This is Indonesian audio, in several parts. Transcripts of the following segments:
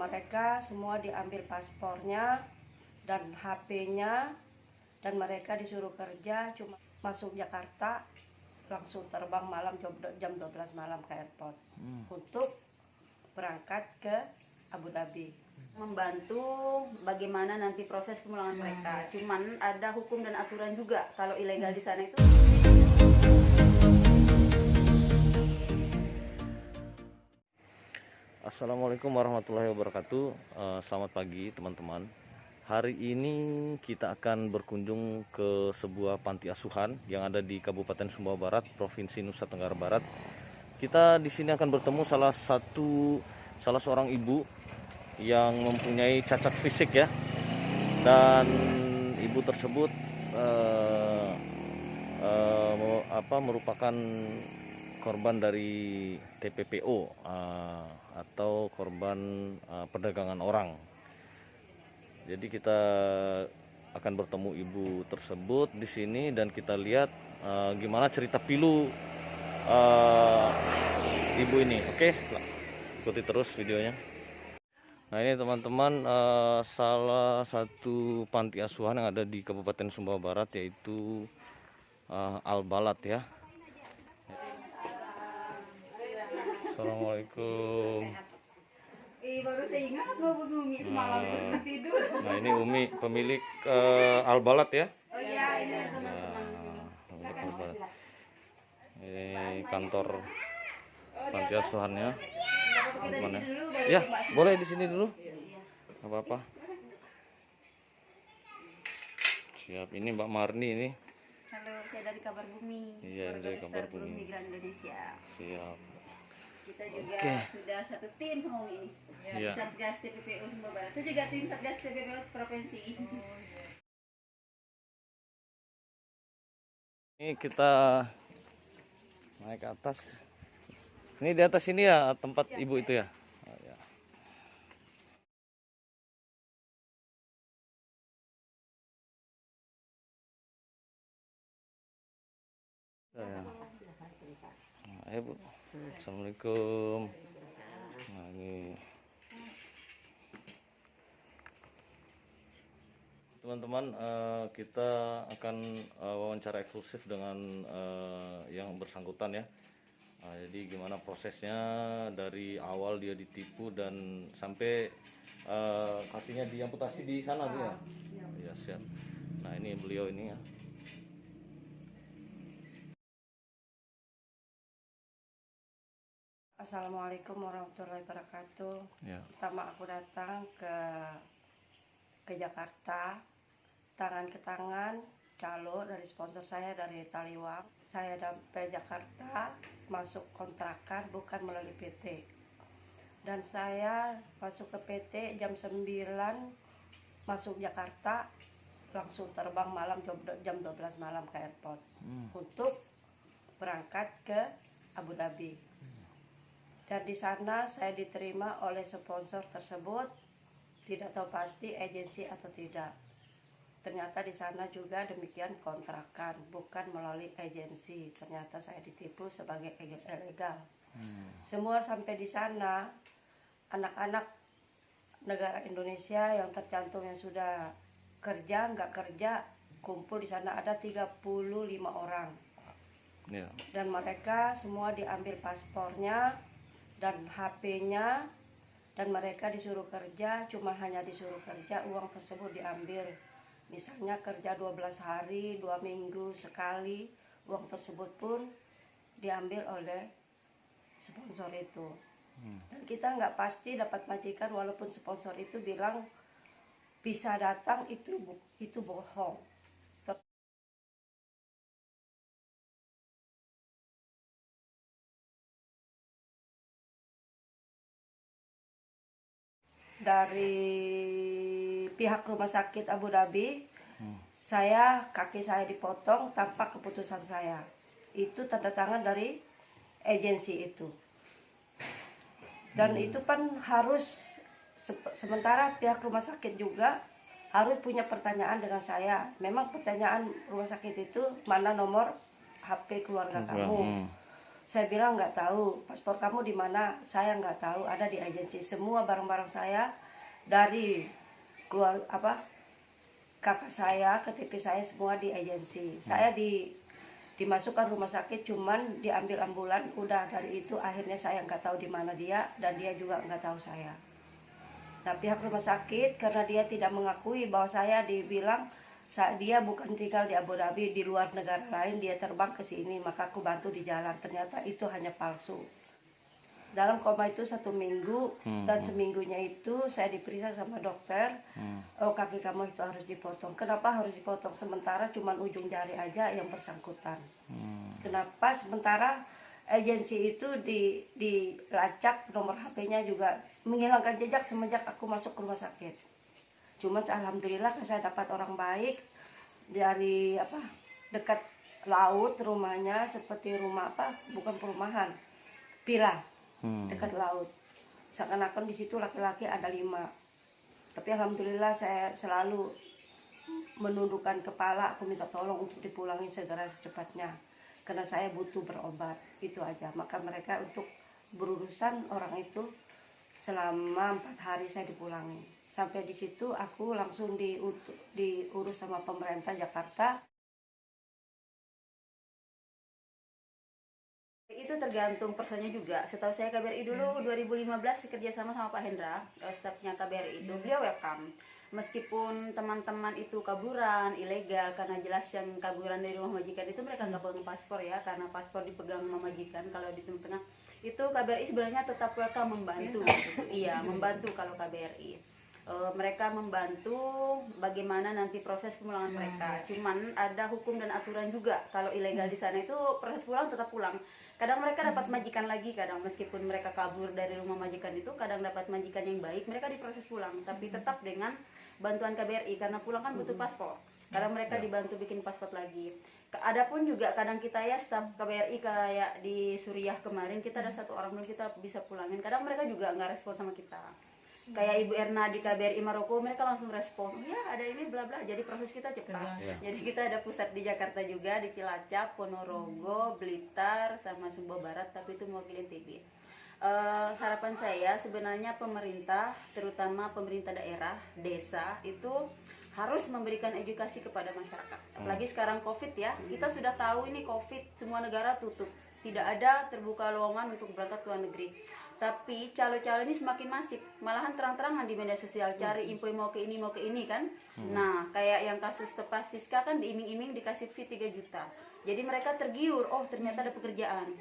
mereka semua diambil paspornya dan HP-nya, dan mereka disuruh kerja, cuma masuk Jakarta langsung terbang malam jam 12 malam ke airport untuk berangkat ke Abu Dhabi. Membantu bagaimana nanti proses pemulangan mereka. Cuman ada hukum dan aturan juga kalau ilegal di sana itu. Assalamualaikum warahmatullahi wabarakatuh. Selamat pagi teman-teman. Hari ini kita akan berkunjung ke sebuah panti asuhan yang ada di Kabupaten Sumbawa Barat, Provinsi Nusa Tenggara Barat. Kita di sini akan bertemu salah seorang ibu yang mempunyai cacat fisik ya. Dan ibu tersebut merupakan korban dari TPPO atau korban perdagangan orang. Jadi kita akan bertemu ibu tersebut di sini dan kita lihat gimana cerita pilu ibu ini. Oke, ikuti terus videonya. Nah ini teman-teman, salah satu panti asuhan yang ada di Kabupaten Sumbawa Barat, yaitu Al-Balad ya. Assalamualaikum. Baru saya ingat mau Umi semalam itu sempat tidur. Nah ini Umi pemilik Al-Balad ya. Oh iya, ini Al-Balad. Ini kantor panti asuhannya. Mana? Ya, boleh di sini dulu. Gak apa-apa. Siap, ini Mbak Marni ini. Halo, saya dari Kabar Bumi. Iya, dari Kabar Bumi. Migran Indonesia. Siap. Kita juga sudah satu tim sama Umi ini. Iya. Satgas TPPO Sumbawa Barat. Saya juga tim Satgas TPPO Provinsi. Ini kita naik ke atas. Ini di atas ini ya tempat ibu itu ya. Oh, ya. Nah, ayo Bu. Assalamualaikum. Nah ini teman-teman, kita akan wawancara eksklusif dengan yang bersangkutan ya. Jadi gimana prosesnya dari awal dia ditipu dan sampai kakinya diamputasi di sana tuh ya. Iya siap. Nah ini beliau ini ya. Assalamualaikum warahmatullahi wabarakatuh. Ya. Pertama aku datang ke Jakarta, tangan ke tangan, calo dari sponsor saya dari Taliwang. Saya sampai Jakarta, masuk kontrakan bukan melalui PT. Dan saya masuk ke PT jam 9, masuk Jakarta, langsung terbang malam jam 12 malam ke airport untuk berangkat ke Abu Dhabi. Dan di sana saya diterima oleh sponsor tersebut, tidak tahu pasti agensi atau tidak. Ternyata di sana juga demikian kontrakan, bukan melalui agensi. Ternyata saya ditipu sebagai ilegal. Semua sampai di sana, anak-anak negara Indonesia yang tercantum yang sudah kerja, nggak kerja, kumpul di sana ada 35 orang. Ya. Dan mereka semua diambil paspornya dan HP-nya, dan mereka disuruh kerja, cuma hanya disuruh kerja, uang tersebut diambil. Misalnya kerja 12 hari, 2 minggu sekali, uang tersebut pun diambil oleh sponsor itu. Dan kita nggak pasti dapat majikan, walaupun sponsor itu bilang bisa datang, itu bohong. Dari pihak rumah sakit Abu Dhabi, kaki saya dipotong tanpa keputusan saya. Itu tanda tangan dari agensi itu. Dan itu kan harus, sementara pihak rumah sakit juga harus punya pertanyaan dengan saya. Memang pertanyaan rumah sakit itu, mana nomor HP keluarga kamu. Saya bilang nggak tahu, paspor kamu di mana? Saya nggak tahu, ada di agensi. Semua barang-barang saya dari keluar kakak saya, KTP saya semua di agensi. Saya dimasukkan rumah sakit, cuman diambil ambulan. Udah dari itu akhirnya saya nggak tahu di mana dia, dan dia juga nggak tahu saya. Nah, pihak rumah sakit karena dia tidak mengakui bahwa saya dibilang dia bukan tinggal di Abu Dhabi, di luar negara lain, dia terbang ke sini, maka aku bantu di jalan. Ternyata itu hanya palsu. Dalam koma itu 1 minggu, dan seminggunya itu saya diperiksa sama dokter. Oh, kaki kamu itu harus dipotong. Kenapa harus dipotong? Sementara cuma ujung jari aja yang bersangkutan. Kenapa? Sementara agensi itu dilacak, nomor HP-nya juga menghilangkan jejak semenjak aku masuk ke rumah sakit. Cuman alhamdulillah saya dapat orang baik dari dekat laut rumahnya, seperti rumah bukan perumahan, villa dekat laut. Seakan-akan di situ laki-laki ada 5. Tapi alhamdulillah saya selalu menundukkan kepala, aku minta tolong untuk dipulangin segera secepatnya karena saya butuh berobat, itu aja. Maka mereka untuk berurusan orang itu selama 4 hari saya dipulangin. Sampai di situ aku langsung diurus sama pemerintah Jakarta. Itu tergantung personnya juga. Setahu saya KBRI dulu 2015 kerja sama Pak Hendra, stafnya KBRI itu, beliau welcome. Meskipun teman-teman itu kaburan, ilegal, karena jelas yang kaburan dari rumah majikan itu mereka nggak pegang paspor ya, karena paspor dipegang rumah majikan. Kalau di Timur Tengah itu KBRI sebenarnya tetap welcome membantu. Iya, membantu kalau KBRI. Mereka membantu bagaimana nanti proses pemulangan mereka. Cuman ada hukum dan aturan juga. Kalau ilegal di sana itu proses pulang tetap pulang. Kadang mereka dapat majikan lagi, kadang meskipun mereka kabur dari rumah majikan itu, kadang dapat majikan yang baik, mereka diproses pulang. Tapi tetap dengan bantuan KBRI karena pulang kan butuh paspor. Kadang mereka dibantu bikin paspor lagi. Adapun juga kadang kita ya staf KBRI kayak di Suriah kemarin kita ada 1 orang belum kita bisa pulangin. Kadang mereka juga nggak respon sama kita. Kayak Ibu Erna di KBRI Maroko, mereka langsung respon, ya ada ini bla bla, jadi proses kita cepat. Jadi kita ada pusat di Jakarta juga, di Cilacap, Ponorogo, Blitar, sama Sumbawa Barat, tapi itu mewakili NTB. Harapan saya sebenarnya pemerintah, terutama pemerintah daerah, desa itu harus memberikan edukasi kepada masyarakat. Apalagi sekarang COVID ya, kita sudah tahu ini COVID, semua negara tutup, tidak ada terbuka lowongan untuk berangkat ke luar negeri. Tapi calo-calo ini semakin masif, malahan terang-terangan di media sosial cari info mau ke ini kan. Nah, kayak yang kasus Tepas Siska kan diiming-iming dikasih fee 3 juta. Jadi mereka tergiur, oh ternyata ada pekerjaan.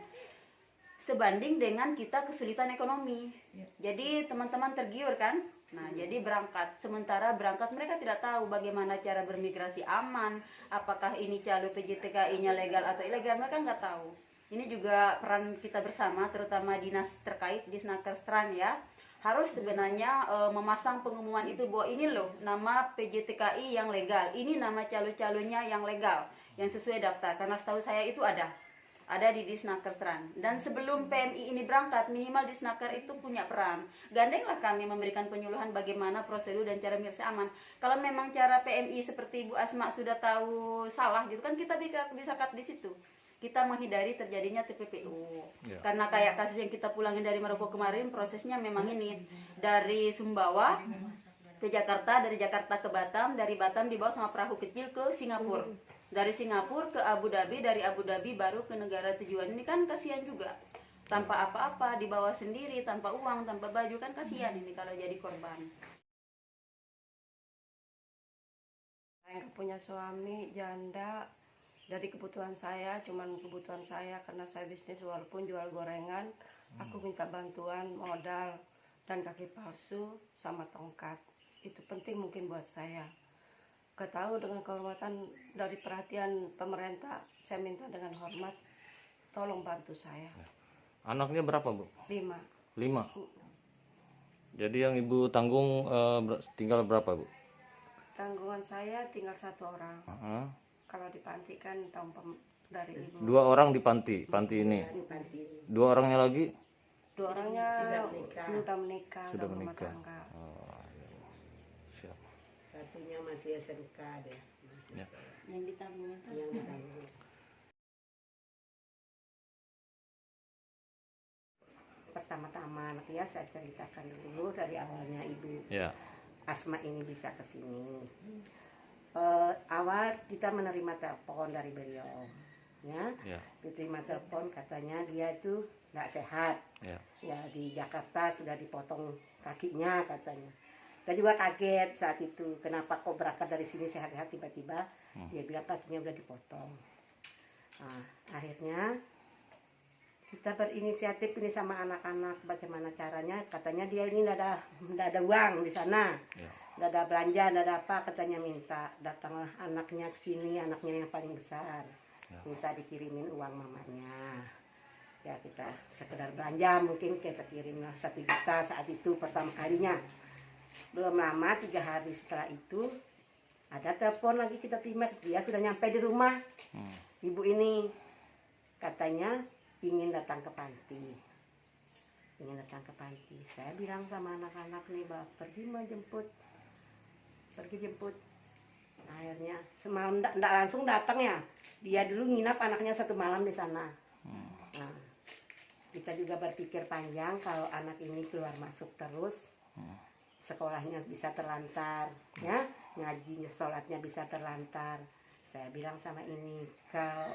Sebanding dengan kita kesulitan ekonomi. Jadi teman-teman tergiur kan. Nah, jadi berangkat. Sementara berangkat mereka tidak tahu bagaimana cara bermigrasi aman, apakah ini calo PJTKI-nya legal atau ilegal, mereka nggak tahu. Ini juga peran kita bersama, terutama dinas terkait, Disnaker Stran ya, harus sebenarnya memasang pengumuman itu bahwa ini loh nama PJTKI yang legal, ini nama calo-calonya yang legal, yang sesuai daftar. Karena setahu saya itu ada di Disnaker Stran. Dan sebelum PMI ini berangkat, minimal Disnaker itu punya peran. Gandenglah kami memberikan penyuluhan bagaimana prosedur dan cara migrasi aman. Kalau memang cara PMI seperti Bu Asma sudah tahu salah gitu kan, kita bisa cut di situ. Kita menghindari terjadinya TPPU. Karena kayak kasus yang kita pulangin dari Maroko kemarin, prosesnya memang ini dari Sumbawa ke Jakarta, dari Jakarta ke Batam, dari Batam dibawa sama perahu kecil ke Singapura, dari Singapura ke Abu Dhabi, dari Abu Dhabi baru ke negara tujuan. Ini kan kasihan juga, tanpa apa-apa, dibawa sendiri, tanpa uang, tanpa baju, kan kasihan ini kalau jadi korban. Saya punya suami janda. Dari kebutuhan saya, cuman kebutuhan saya karena saya bisnis walaupun jual gorengan, aku minta bantuan modal dan kaki palsu sama tongkat. Itu penting mungkin buat saya. Ketahu dengan kehormatan dari perhatian pemerintah, saya minta dengan hormat, tolong bantu saya. Anaknya berapa, Bu? 5. 5. Jadi yang Ibu tanggung tinggal berapa, Bu? Tanggungan saya tinggal 1 orang. Kalau di panti kan dari ibu. 2 orang di panti ini. 2 orangnya lagi? 2 orangnya sudah menikah. Sudah rumah menikah. tangga. Siap. Satunya masih SMK deh. Yang ditanggung itu. Yang ditanggung. pertama-tama ya saya ceritakan dulu dari awalnya Ibu Ya. Asma ini bisa ke sini. Awal kita menerima telepon dari beliau, ya. Ya. Diterima telepon katanya dia itu nggak sehat. Ya. Ya di Jakarta sudah dipotong kakinya katanya. Kita juga kaget saat itu. Kenapa kok berangkat dari sini sehat-sehat tiba-tiba dia bilang kakinya udah dipotong. Nah, akhirnya kita berinisiatif ini sama anak-anak bagaimana caranya. Katanya dia ini nggak ada uang di sana. Ya. Nggak ada belanja, nggak ada apa, katanya minta. Datanglah anaknya ke sini, anaknya yang paling besar. Minta dikirimin uang mamanya. Ya kita sekedar belanja, mungkin kita kirim 1 juta saat itu pertama kalinya. Belum lama 3 hari setelah itu ada telepon lagi kita terima, dia sudah nyampe di rumah. Ibu ini katanya ingin datang ke panti. Ingin datang ke panti. Saya bilang sama anak-anak nih, pergi menjemput. Pergi jemput. Akhirnya semalam enggak langsung datang ya. Dia dulu nginap anaknya 1 malam di sana. Nah, kita juga berpikir panjang kalau anak ini keluar masuk terus. Sekolahnya bisa terlantar, ya. Ngajinya, sholatnya bisa terlantar. Saya bilang sama ini, kalau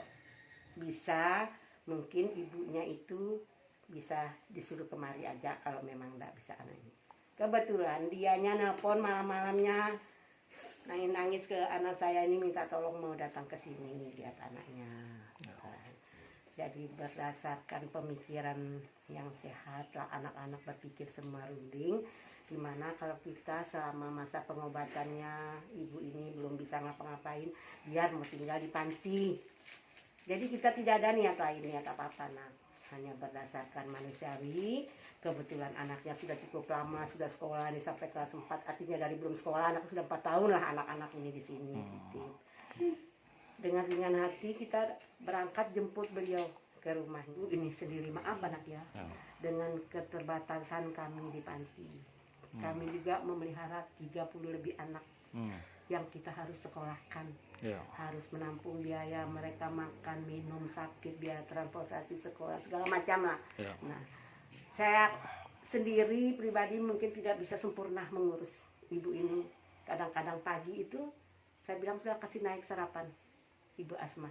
bisa mungkin ibunya itu bisa disuruh kemari aja kalau memang enggak bisa anaknya. Kebetulan dianya nelpon malam-malamnya nangis-nangis ke anak saya ini minta tolong mau datang ke sini lihat anaknya. Jadi berdasarkan pemikiran yang sehat lah anak-anak berpikir semua runding. Gimana kalau kita selama masa pengobatannya ibu ini belum bisa ngapa-ngapain, biar mau tinggal di panti. Jadi kita tidak ada niat lain, niat apa-apa, nah. Hanya berdasarkan manusiawi. Kebetulan anaknya sudah cukup lama, sudah sekolah nih sampai kelas 4, artinya dari belum sekolah anak sudah 4 tahun lah anak-anak ini di sini. Gitu. Dengan ringan hati kita berangkat jemput beliau ke rumah. Ini sendiri, maaf anak ya, dengan keterbatasan kami di panti. Kami juga memelihara 30 lebih anak yang kita harus sekolahkan. Harus menampung biaya mereka makan, minum, sakit, biaya transportasi sekolah, segala macam lah. Nah, saya sendiri pribadi mungkin tidak bisa sempurna mengurus ibu ini. Kadang-kadang pagi itu saya bilang sudah kasih naik sarapan Ibu Asma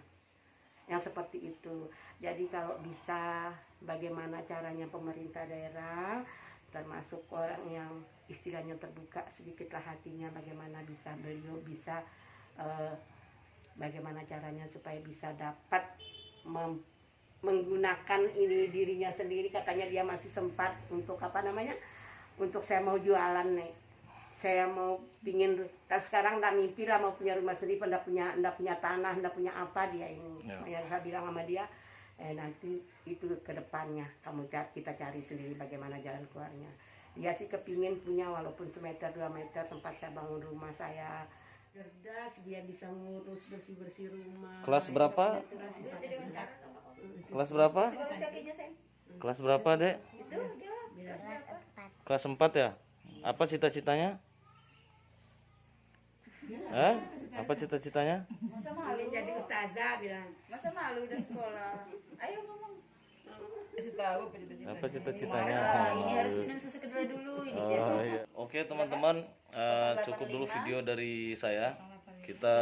yang seperti itu. Jadi kalau bisa bagaimana caranya pemerintah daerah termasuk orang yang istilahnya terbuka sedikitlah hatinya, bagaimana bisa beliau bisa bagaimana caranya supaya bisa dapat menggunakan ini dirinya sendiri. Katanya dia masih sempat untuk apa namanya, untuk saya mau jualan nih, saya mau pingin sekarang udah mimpi lah mau punya rumah sendiri, ndak punya tanah, ndak punya apa dia ini. Yang saya bilang sama dia, nanti itu ke depannya kita cari sendiri bagaimana jalan keluarnya. Dia sih kepingin punya walaupun semeter 2 meter tempat saya bangun rumah saya. Cerdas, dia bisa ngurus bersih-bersih rumah. Kelas berapa? Kelas berapa? Kelas berapa, Dek? Kelas 4 ya? Apa cita-citanya? Apa cita-citanya? Masa malu Jadi ustazah bilang. Masa malu udah sekolah. Ayo ngomong. Apa cita-citanya? Ini harus minum susu kedelai dulu ini. Oh, iya. Oke teman-teman, cukup dulu video dari saya. Kita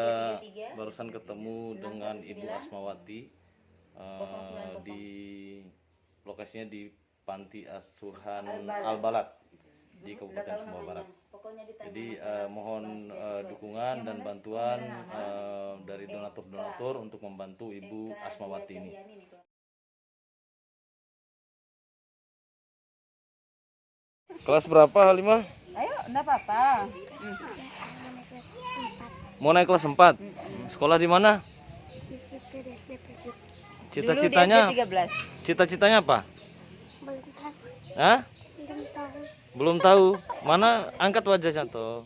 barusan ketemu dengan Ibu Asmawati di lokasinya di Panti Asuhan Al-Balad di Kabupaten Sumbawa Barat. Jadi mohon dukungan dan bantuan dari donatur-donatur untuk membantu Ibu Asmawati ini. Kelas berapa, Halimah? Ayo, enggak apa-apa. Mau naik kelas 4? Sekolah di mana? Cita-citanya? Cita-citanya apa? Hah? Belum tahu. Mana angkat wajahnya tuh.